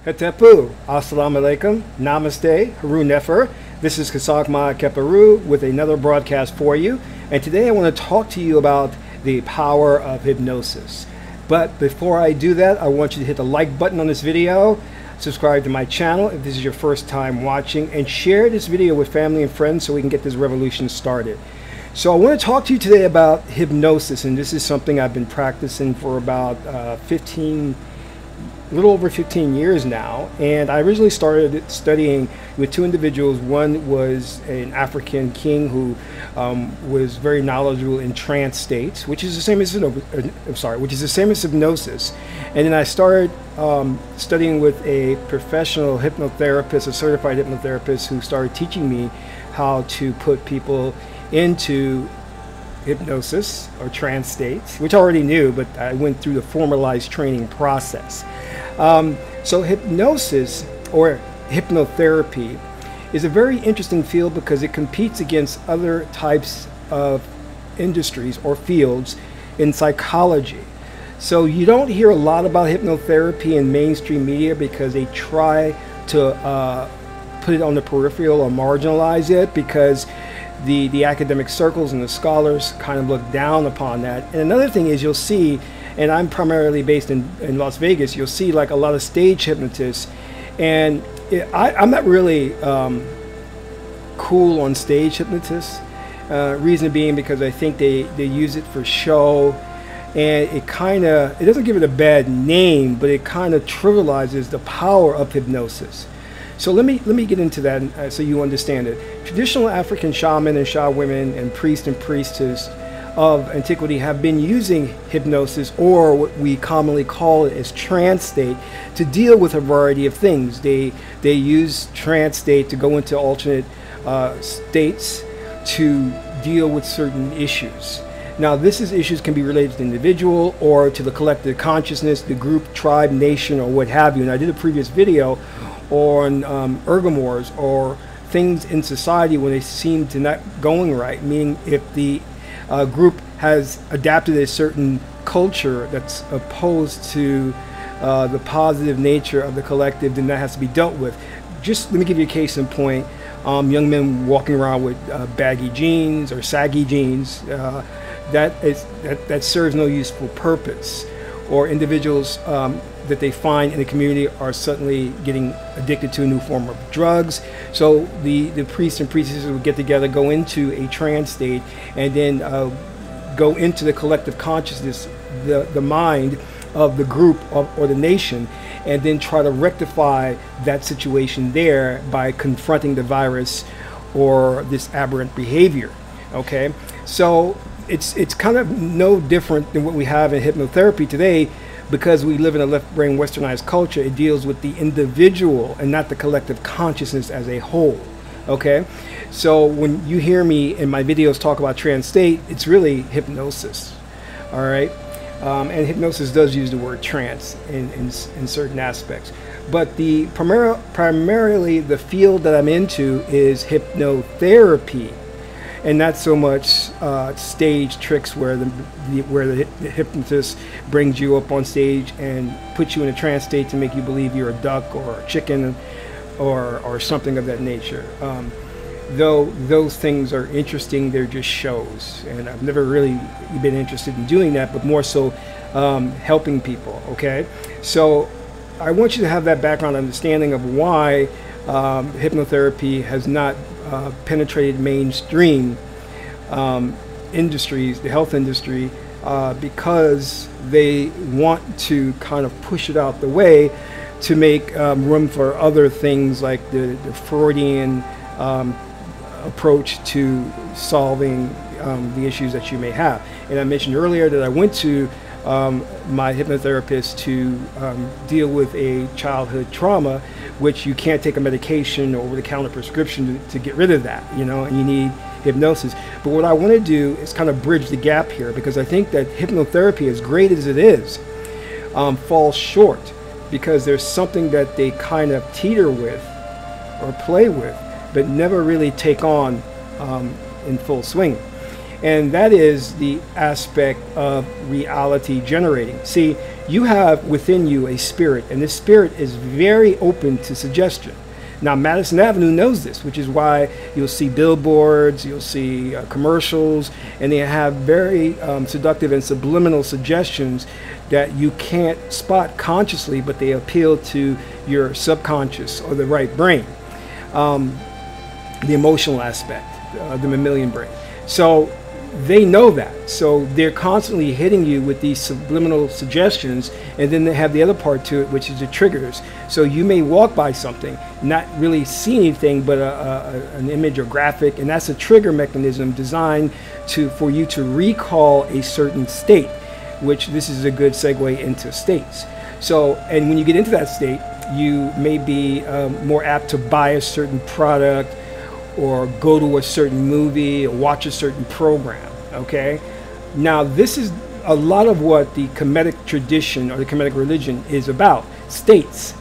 Hetepu, Assalamu alaikum, Namaste, Haru Nefer. This is Kasagma Keparu with another broadcast for you. And today I want to talk to you about the power of hypnosis. But before I do that, I want you to hit the like button on this video, subscribe to my channel if this is your first time watching, and share this video with family and friends so we can get this revolution started. So I want to talk to you today about hypnosis, and this is something I've been practicing for about a little over 15 years now. And I originally started studying with two individuals. One was an African king who was very knowledgeable in trance states, which is the same as hypnosis. And then I started studying with a professional hypnotherapist, a certified hypnotherapist, who started teaching me how to put people into hypnosis or trance states, which I already knew, but I went through the formalized training process. So hypnosis or hypnotherapy is a very interesting field because it competes against other types of industries or fields in psychology. So you don't hear a lot about hypnotherapy in mainstream media because they try to put it on the peripheral or marginalize it, because the academic circles and the scholars kind of look down upon that. And another thing is, you'll see, and I'm primarily based in Las Vegas, you'll see like a lot of stage hypnotists, and I'm not really cool on stage hypnotists. Reason being because I think they use it for show, and it doesn't give it a bad name, but it kind of trivializes the power of hypnosis. So let me get into that so you understand it. Traditional African shaman and sha women and priests and priestesses of antiquity have been using hypnosis, or what we commonly call it as trance state, to deal with a variety of things. They use trance state to go into alternate states to deal with certain issues. Now, issues can be related to the individual or to the collective consciousness, the group, tribe, nation, or what have you. And I did a previous video on ergomores, or things in society when they seem to not going right, meaning if the group has adapted a certain culture that's opposed to the positive nature of the collective, then that has to be dealt with. Just let me give you a case in point. Young men walking around with baggy jeans or saggy jeans, that serves no useful purpose. Or individuals that they find in the community are suddenly getting addicted to a new form of drugs. So the priests and priestesses would get together, go into a trance state, and then go into the collective consciousness, the mind of the group or the nation, and then try to rectify that situation there by confronting the virus or this aberrant behavior. Okay, so it's kind of no different than what we have in hypnotherapy today, because we live in a left-brain westernized culture. It deals with the individual and not the collective consciousness as a whole. Okay, so when you hear me in my videos talk about trance state, it's really hypnosis. All right, and hypnosis does use the word trance in certain aspects, but primarily the field that I'm into is hypnotherapy, and not so much stage tricks where the hypnotist brings you up on stage and puts you in a trance state to make you believe you're a duck or a chicken or something of that nature. Though those things are interesting, they're just shows, and I've never really been interested in doing that, but more so helping people. Okay, so I want you to have that background understanding of why hypnotherapy has not penetrated mainstream industries, the health industry, because they want to kind of push it out the way to make room for other things like the Freudian approach to solving the issues that you may have. And I mentioned earlier that I went to my hypnotherapist to deal with a childhood trauma, which you can't take a medication or over-the-counter prescription to get rid of that, and you need hypnosis. But what I want to do is kind of bridge the gap here, because I think that hypnotherapy, as great as it is, falls short, because there's something that they kind of teeter with or play with, but never really take on in full swing. And that is the aspect of reality generating. See, you have within you a spirit, and this spirit is very open to suggestion. Now, Madison Avenue knows this, which is why you'll see billboards, you'll see commercials, and they have very seductive and subliminal suggestions that you can't spot consciously, but they appeal to your subconscious or the right brain, the emotional aspect, the mammalian brain. So they know that. So they're constantly hitting you with these subliminal suggestions, and then they have the other part to it, which is the triggers. So you may walk by something, not really see anything but an image or graphic, and that's a trigger mechanism designed for you to recall a certain state, which this is a good segue into states. So, and when you get into that state, you may be more apt to buy a certain product, or go to a certain movie, or watch a certain program, okay? Now, this is a lot of what the Kemetic tradition or the Kemetic religion is about, states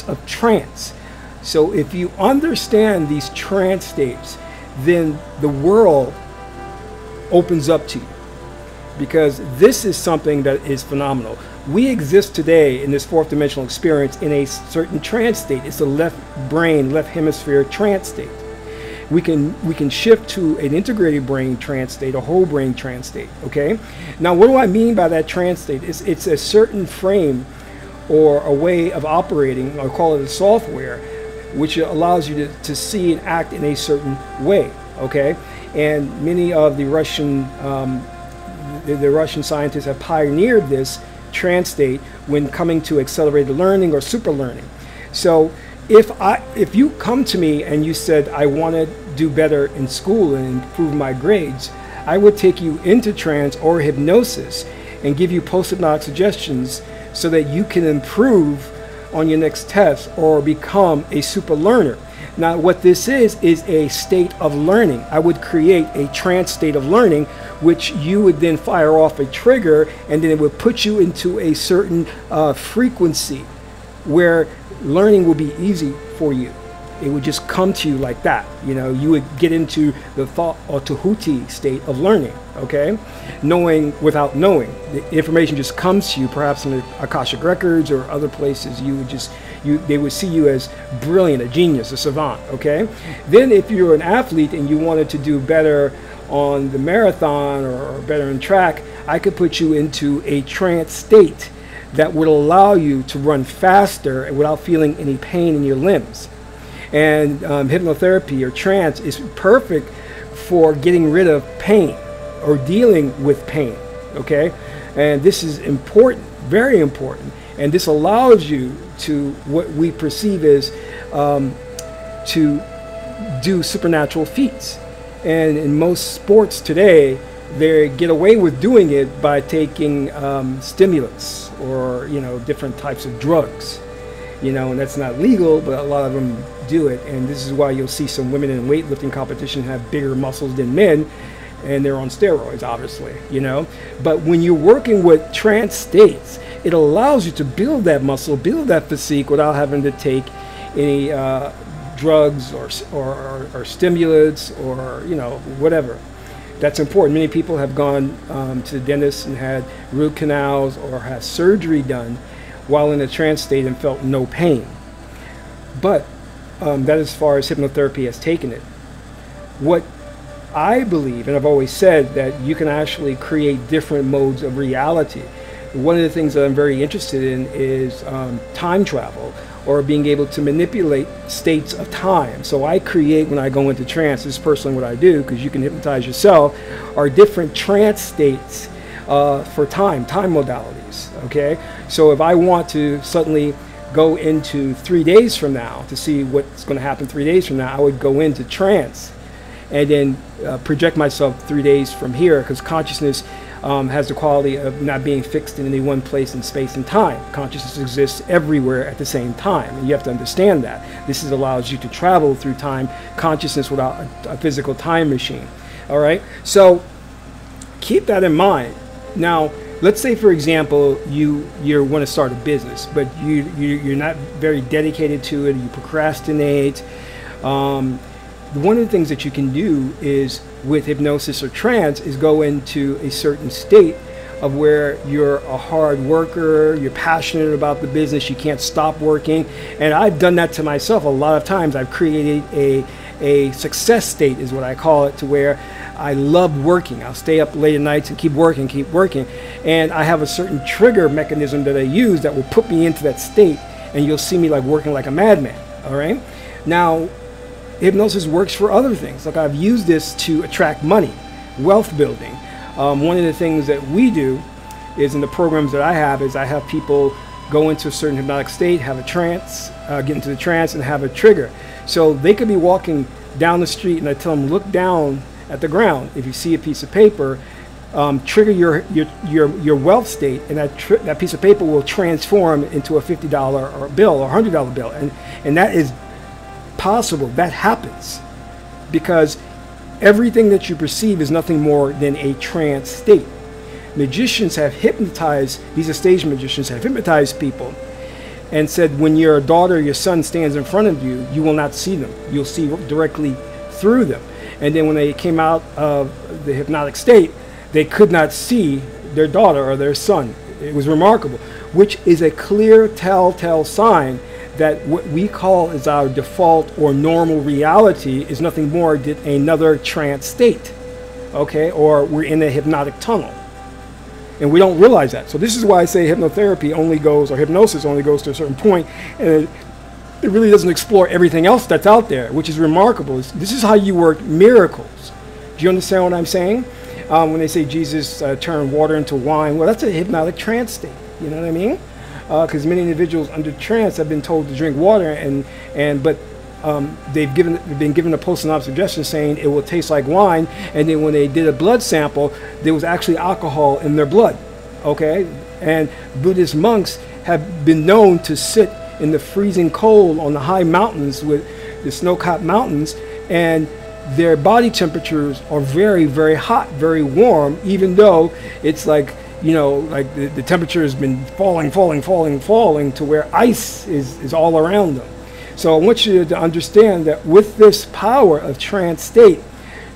of trance. So if you understand these trance states, then the world opens up to you, because this is something that is phenomenal. We exist today in this fourth dimensional experience in a certain trance state. It's a left brain, left hemisphere trance state. We can shift to an integrated brain trance state, a whole brain trance state, okay? Now, what do I mean by that trance state? It's a certain frame or a way of operating, I'll call it a software, which allows you to see and act in a certain way, okay? And many of the Russian scientists have pioneered this trance state when coming to accelerated learning or super learning. So if you come to me and you said, I want to do better in school and improve my grades, I would take you into trance or hypnosis and give you post-hypnotic suggestions so that you can improve on your next test or become a super learner. Now, what this is a state of learning. I would create a trance state of learning, which you would then fire off a trigger, and then it would put you into a certain frequency where learning will be easy for you. It would just come to you like that. You know, you would get into the thought or Tahuti state of learning, okay? Knowing without knowing. The information just comes to you, perhaps in the Akashic Records or other places. They would see you as brilliant, a genius, a savant, okay? Then if you're an athlete and you wanted to do better on the marathon or better in track, I could put you into a trance state that would allow you to run faster without feeling any pain in your limbs. And hypnotherapy or trance is perfect for getting rid of pain or dealing with pain, okay? And this is important, very important. And this allows you to, what we perceive as, to do supernatural feats. And in most sports today, they get away with doing it by taking stimulants or, you know, different types of drugs. You know, and that's not legal, but a lot of them do it. And this is why you'll see some women in weightlifting competition have bigger muscles than men, and they're on steroids, obviously, you know. But when you're working with trance states, it allows you to build that muscle, build that physique without having to take any drugs or stimulants or, you know, whatever. That's important. Many people have gone to the dentist and had root canals or had surgery done while in a trance state and felt no pain. But that is as far as hypnotherapy has taken it. What I believe, and I've always said, that you can actually create different modes of reality. One of the things that I'm very interested in is time travel, or being able to manipulate states of time. So I create, when I go into trance, this is personally what I do, because you can hypnotize yourself, are different trance states for time modalities, okay? So if I want to suddenly go into 3 days from now to see what's going to happen 3 days from now, I would go into trance and then project myself 3 days from here, because consciousness has the quality of not being fixed in any one place in space and time. Consciousness exists everywhere at the same time, and you have to understand that. This allows you to travel through time, consciousness without a physical time machine. All right, so keep that in mind. Now, let's say, for example, you want to start a business, but you're not very dedicated to it. You procrastinate. One of the things that you can do is, with hypnosis or trance, is go into a certain state of where you're a hard worker, you're passionate about the business, you can't stop working. And I've done that to myself a lot of times. I've created a success state, is what I call it, to where I love working. I'll stay up late at nights and keep working. And I have a certain trigger mechanism that I use that will put me into that state, and you'll see me like working like a madman, all right? Now, hypnosis works for other things. Like, I've used this to attract money, wealth building. One of the things that we do is, in the programs that I have people go into a certain hypnotic state, have a trance, get into the trance, and have a trigger. So they could be walking down the street, and I tell them, look down at the ground. If you see a piece of paper, trigger your wealth state, and that piece of paper will transform into a $50 bill or $100 bill, and that is possible. That happens because everything that you perceive is nothing more than a trance state. Magicians have hypnotized, these are stage magicians, have hypnotized people and said, when your daughter or your son stands in front of you, you will not see them. You'll see directly through them. And then when they came out of the hypnotic state, they could not see their daughter or their son. It was remarkable, which is a clear telltale sign that what we call is our default or normal reality is nothing more than another trance state, okay? Or we're in a hypnotic tunnel, and we don't realize that. So this is why I say hypnotherapy only goes, or hypnosis only goes to a certain point, and it really doesn't explore everything else that's out there, which is remarkable. This is how you work miracles. Do you understand what I'm saying? When they say Jesus turned water into wine, well, that's a hypnotic trance state. You know what I mean? Because many individuals under trance have been told to drink water, but they've been given a post-synoptic suggestion saying it will taste like wine, and then when they did a blood sample, there was actually alcohol in their blood. Okay, and Buddhist monks have been known to sit in the freezing cold on the high mountains with the snow-capped mountains, and their body temperatures are very, very hot, very warm, even though it's like, you know, like the temperature has been falling to where ice is all around them. So I want you to understand that with this power of trance state,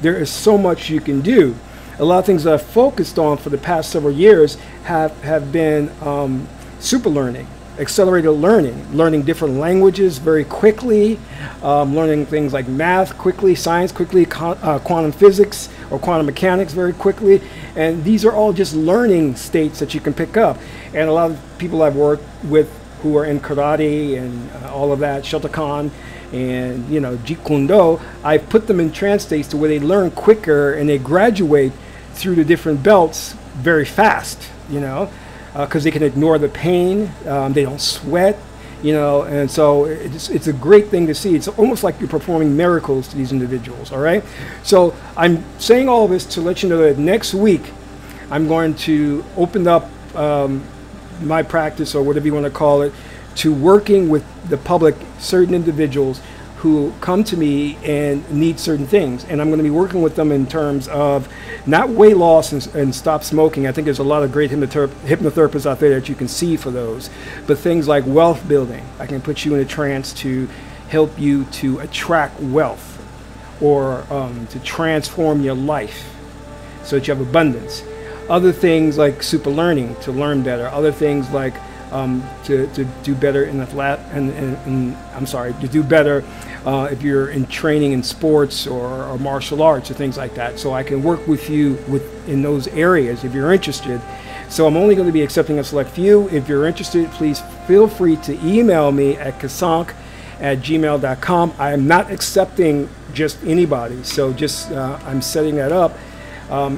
there is so much you can do. A lot of things that I've focused on for the past several years have been super learning, accelerated learning different languages very quickly, learning things like math quickly, science quickly, quantum physics or quantum mechanics very quickly. And these are all just learning states that you can pick up. And a lot of people I've worked with who are in karate and all of that, Shotokan and, you know, Jeet Kune Do, I put them in trance states to where they learn quicker and they graduate through the different belts very fast, you know, because they can ignore the pain, they don't sweat, you know, and so it's a great thing to see. It's almost like you're performing miracles to these individuals, all right? So I'm saying all this to let you know that next week I'm going to open up my practice, or whatever you want to call it, to working with the public, certain individuals who come to me and need certain things. And I'm going to be working with them in terms of not weight loss and stop smoking. I think there's a lot of great hypnotherapists out there that you can see for those. But things like wealth building, I can put you in a trance to help you to attract wealth, or to transform your life so that you have abundance. Other things like super learning, to learn better. Other things like to do better to do better if you're in training in sports or martial arts or things like that. So I can work with you in those areas if you're interested. So I'm only going to be accepting a select few. If you're interested, please feel free to email me at kasank@gmail.com. I am not accepting just anybody, so just I'm setting that up.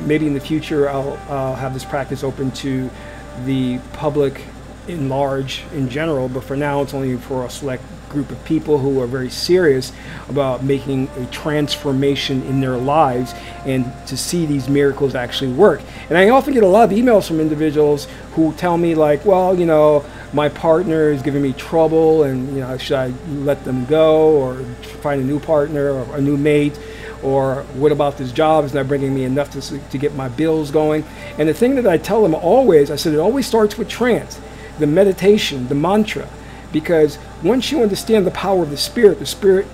Maybe in the future I'll have this practice open to the public in large in general, but for now it's only for a select group of people who are very serious about making a transformation in their lives and to see these miracles actually work. And I often get a lot of emails from individuals who tell me like, well, you know, my partner is giving me trouble, and, you know, should I let them go or find a new partner or a new mate? Or what about this job? Is not bringing me enough to get my bills going? And the thing that I tell them always, I said, it always starts with trance, the meditation, the mantra. because once you understand the power of the Spirit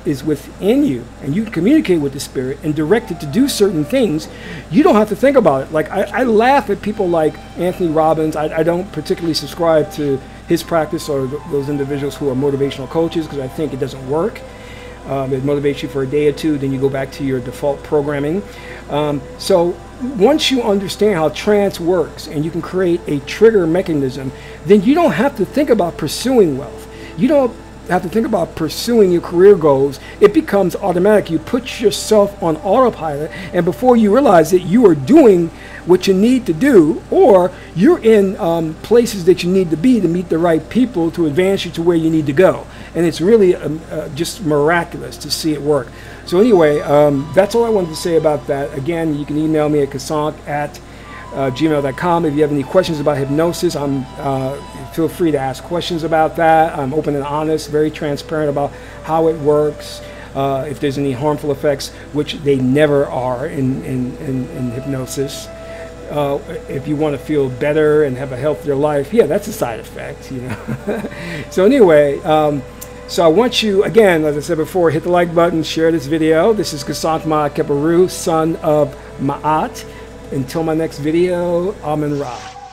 is within you, and you communicate with the Spirit and direct it to do certain things. You don't have to think about it. Like I laugh at people like Anthony Robbins. I don't particularly subscribe to his practice or those individuals who are motivational coaches, because I think it doesn't work. It motivates you for a day or two, then you go back to your default programming. So once you understand how trance works and you can create a trigger mechanism, then you don't have to think about pursuing wealth. You don't have to think about pursuing your career goals. It becomes automatic. You put yourself on autopilot, and before you realize it, you are doing what you need to do, or you're in places that you need to be to meet the right people to advance you to where you need to go. And it's really just miraculous to see it work. So anyway, that's all I wanted to say about that. Again, you can email me at kasank@gmail.com. If you have any questions about hypnosis, feel free to ask questions about that. I'm open and honest, very transparent about how it works. If there's any harmful effects, which they never are in hypnosis. If you want to feel better and have a healthier life, yeah, that's a side effect, you know. So anyway, so I want you, again, as I said before, hit the like button, share this video. This is Kasank Ma'at Keperu, son of Ma'at. Until my next video, Amen Ra.